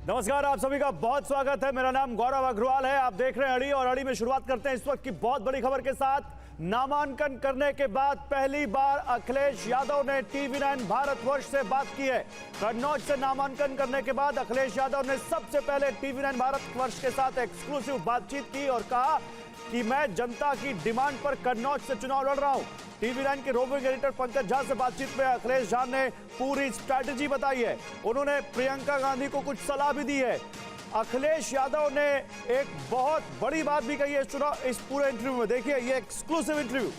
नमस्कार, आप सभी का बहुत स्वागत है। मेरा नाम गौरव अग्रवाल है। आप देख रहे हैं अड़ी, और अड़ी में शुरुआत करते हैं इस वक्त की बहुत बड़ी खबर के साथ। नामांकन करने के बाद पहली बार अखिलेश यादव ने TV9 भारतवर्ष से बात की है। कन्नौज से नामांकन करने के बाद अखिलेश यादव ने सबसे पहले TV9 भारतवर्ष के साथ एक्सक्लूसिव बातचीत की और कहा कि मैं जनता की डिमांड पर कन्नौज से चुनाव लड़ रहा हूं। TV9 के रोविंग एडिटर पंकज झा से बातचीत में अखिलेश झा ने पूरी स्ट्रैटेजी बताई है। उन्होंने प्रियंका गांधी को कुछ सलाह भी दी है। अखिलेश यादव ने एक बहुत बड़ी बात भी कही है इस पूरे इंटरव्यू में। देखिए ये एक्सक्लूसिव इंटरव्यू।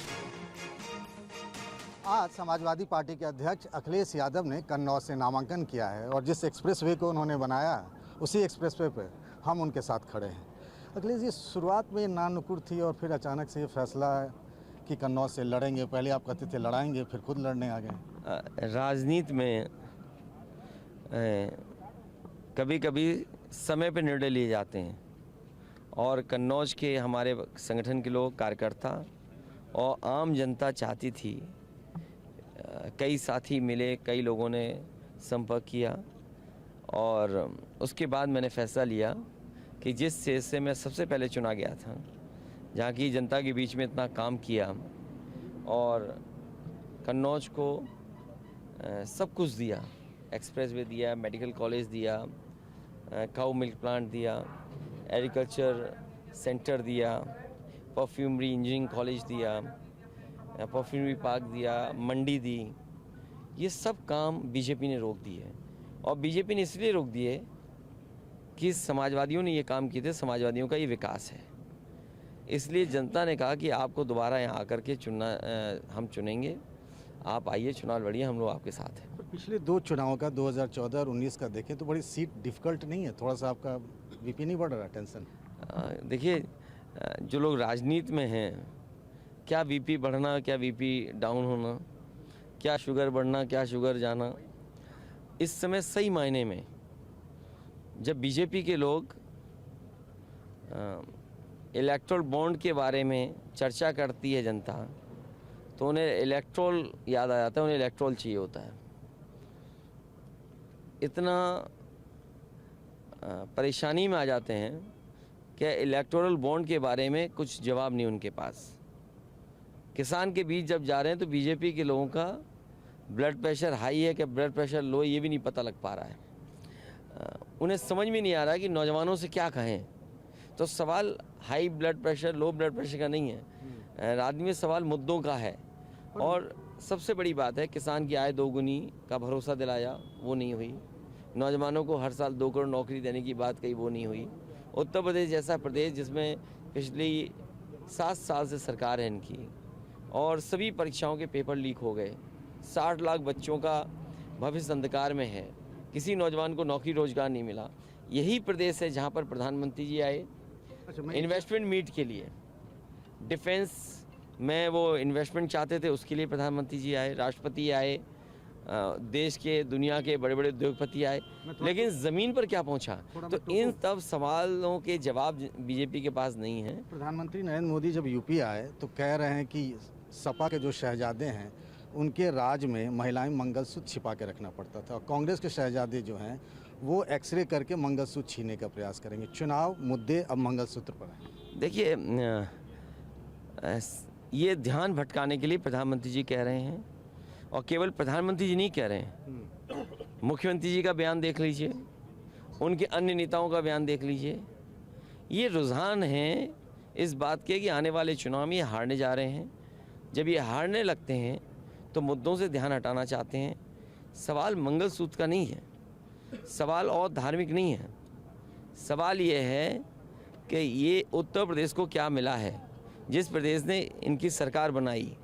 आज समाजवादी पार्टी के अध्यक्ष अखिलेश यादव ने कन्नौज से नामांकन किया है और जिस एक्सप्रेसवे को उन्होंने बनाया उसी एक्सप्रेसवे पर हम उनके साथ खड़े हैं। अखिलेश जी, शुरुआत में नानुकुर थी और फिर अचानक से ये फैसला है कि कन्नौज से लड़ेंगे। पहले आप कहते थे लड़ाएंगे, फिर खुद लड़ने आ गए। राजनीति में कभी कभी समय पे निर्णय लिए जाते हैं और कन्नौज के हमारे संगठन के लोग, कार्यकर्ता और आम जनता चाहती थी। कई साथी मिले, कई लोगों ने संपर्क किया और उसके बाद मैंने फैसला लिया कि जिस क्षेत्र से मैं सबसे पहले चुना गया था, जहाँ की जनता के बीच में इतना काम किया और कन्नौज को सब कुछ दिया, एक्सप्रेसवे दिया, मेडिकल कॉलेज दिया, काऊ मिल्क प्लांट दिया, एग्रीकल्चर सेंटर दिया, परफ्यूमरी इंजीनियरिंग कॉलेज दिया, परफ्यूमरी पार्क दिया, मंडी दी। ये सब काम बीजेपी ने रोक दिए और बीजेपी ने इसलिए रोक दिए कि समाजवादियों ने ये काम किए थे। समाजवादियों का ये विकास है, इसलिए जनता ने कहा कि आपको दोबारा यहाँ आकर के हम चुनेंगे, आप आइए, चुनाव लड़िए, हम लोग आपके साथ हैं। पिछले दो चुनावों का 2014 और 19 का देखें तो बड़ी सीट डिफ़िकल्ट नहीं है? थोड़ा सा आपका बीपी नहीं बढ़ रहा, टेंशन? देखिए, जो लोग राजनीति में हैं, क्या बीपी बढ़ना, क्या बीपी डाउन होना, क्या शुगर बढ़ना, क्या शुगर जाना, इस समय सही मायने में जब बीजेपी के लोग इलेक्ट्रल बॉन्ड के बारे में चर्चा करती है जनता, तो उन्हें इलेक्ट्रोल याद आ जाता है, उन्हें इलेक्ट्रोल चाहिए होता है। इतना परेशानी में आ जाते हैं कि इलेक्टोरल बॉन्ड के बारे में कुछ जवाब नहीं उनके पास। किसान के बीच जब जा रहे हैं तो बीजेपी के लोगों का ब्लड प्रेशर हाई है कि ब्लड प्रेशर लो, ये भी नहीं पता लग पा रहा है। उन्हें समझ में नहीं आ रहा कि नौजवानों से क्या कहें। तो सवाल high blood pressure, low blood pressure का नहीं है, राजनीति में सवाल मुद्दों का है। और सबसे बड़ी बात है, किसान की आय दोगुनी का भरोसा दिलाया, वो नहीं हुई। नौजवानों को हर साल 2 करोड़ नौकरी देने की बात कही, वो नहीं हुई। उत्तर प्रदेश जैसा प्रदेश जिसमें पिछली 7 साल से सरकार है इनकी, और सभी परीक्षाओं के पेपर लीक हो गए, 60 लाख बच्चों का भविष्य अंधकार में है, किसी नौजवान को नौकरी रोजगार नहीं मिला। यही प्रदेश है जहाँ पर प्रधानमंत्री जी आए इन्वेस्टमेंट मीट के लिए। डिफेंस में वो इन्वेस्टमेंट चाहते थे, उसके लिए प्रधानमंत्री जी आए, राष्ट्रपति आए, देश के दुनिया के बड़े बड़े उद्योगपति आए, लेकिन ज़मीन पर क्या पहुंचा? तो इन तब सवालों के जवाब बीजेपी के पास नहीं है। प्रधानमंत्री नरेंद्र मोदी जब यूपी आए तो कह रहे हैं कि सपा के जो शहजादे हैं उनके राज में महिलाएं मंगलसूत्र छिपा के रखना पड़ता था, और कांग्रेस के शहजादे जो हैं वो एक्सरे करके मंगलसूत्र छीनने का प्रयास करेंगे। चुनाव मुद्दे अब मंगलसूत्र पर हैं। देखिए, ये ध्यान भटकाने के लिए प्रधानमंत्री जी कह रहे हैं, और केवल प्रधानमंत्री जी नहीं कह रहे हैं, मुख्यमंत्री जी का बयान देख लीजिए, उनके अन्य नेताओं का बयान देख लीजिए। ये रुझान है इस बात के कि आने वाले चुनाव में ये हारने जा रहे हैं। जब ये हारने लगते हैं तो मुद्दों से ध्यान हटाना चाहते हैं। सवाल मंगलसूत्र का नहीं है, सवाल और धार्मिक नहीं है। सवाल ये है कि ये उत्तर प्रदेश को क्या मिला है, जिस प्रदेश ने इनकी सरकार बनाई,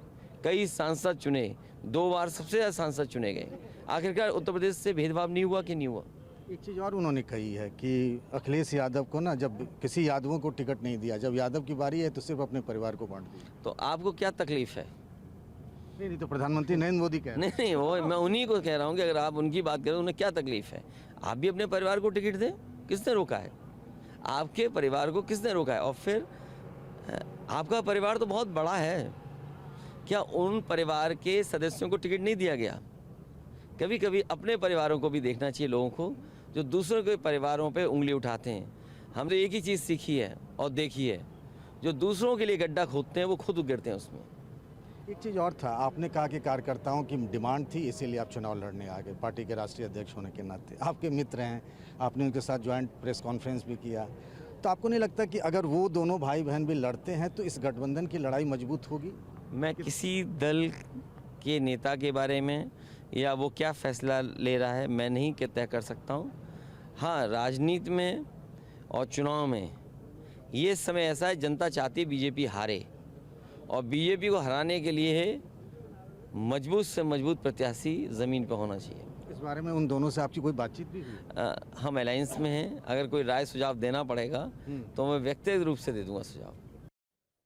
कई सांसद चुने, 2 बार सबसे ज़्यादा सांसद चुने गए। आखिरकार उत्तर प्रदेश से भेदभाव नहीं हुआ कि नहीं हुआ? एक चीज़ और उन्होंने कही है कि अखिलेश यादव को ना, जब किसी यादवों को टिकट नहीं दिया, जब यादव की बारी है तो सिर्फ अपने परिवार को बांट दिया। तो आपको क्या तकलीफ है? नहीं, तो प्रधानमंत्री नरेंद्र मोदी कह रहे हैं। नहीं, वो मैं उन्हीं को कह रहा हूँ कि अगर आप उनकी बात करें, उन्हें क्या तकलीफ है? आप भी अपने परिवार को टिकट दें, किसने रोका है? आपके परिवार को किसने रोका है? और फिर आपका परिवार तो बहुत बड़ा है, क्या उन परिवार के सदस्यों को टिकट नहीं दिया गया? कभी कभी अपने परिवारों को भी देखना चाहिए लोगों को, जो दूसरों के परिवारों पे उंगली उठाते हैं। हमने एक ही चीज़ सीखी है और देखी है, जो दूसरों के लिए गड्ढा खोदते हैं वो खुद गिरते हैं उसमें। एक चीज़ और था, आपने कहा कि कार्यकर्ताओं की डिमांड थी इसीलिए आप चुनाव लड़ने आ गए, पार्टी के राष्ट्रीय अध्यक्ष होने के नाते। आपके मित्र हैं, आपने उनके साथ ज्वाइंट प्रेस कॉन्फ्रेंस भी किया, तो आपको नहीं लगता कि अगर वो दोनों भाई बहन भी लड़ते हैं तो इस गठबंधन की लड़ाई मजबूत होगी? मैं किसी दल के नेता के बारे में या वो क्या फैसला ले रहा है मैं नहीं तय कर सकता हूँ। हाँ, राजनीति में और चुनाव में ये समय ऐसा है, जनता चाहती है बीजेपी हारे, और बीजेपी को हराने के लिए मजबूत से मजबूत प्रत्याशी ज़मीन पर होना चाहिए। इस बारे में उन दोनों से आपकी कोई बातचीत भी हुई? हम अलायंस में हैं, अगर कोई राय सुझाव देना पड़ेगा तो मैं व्यक्तिगत रूप से दे दूंगा सुझाव।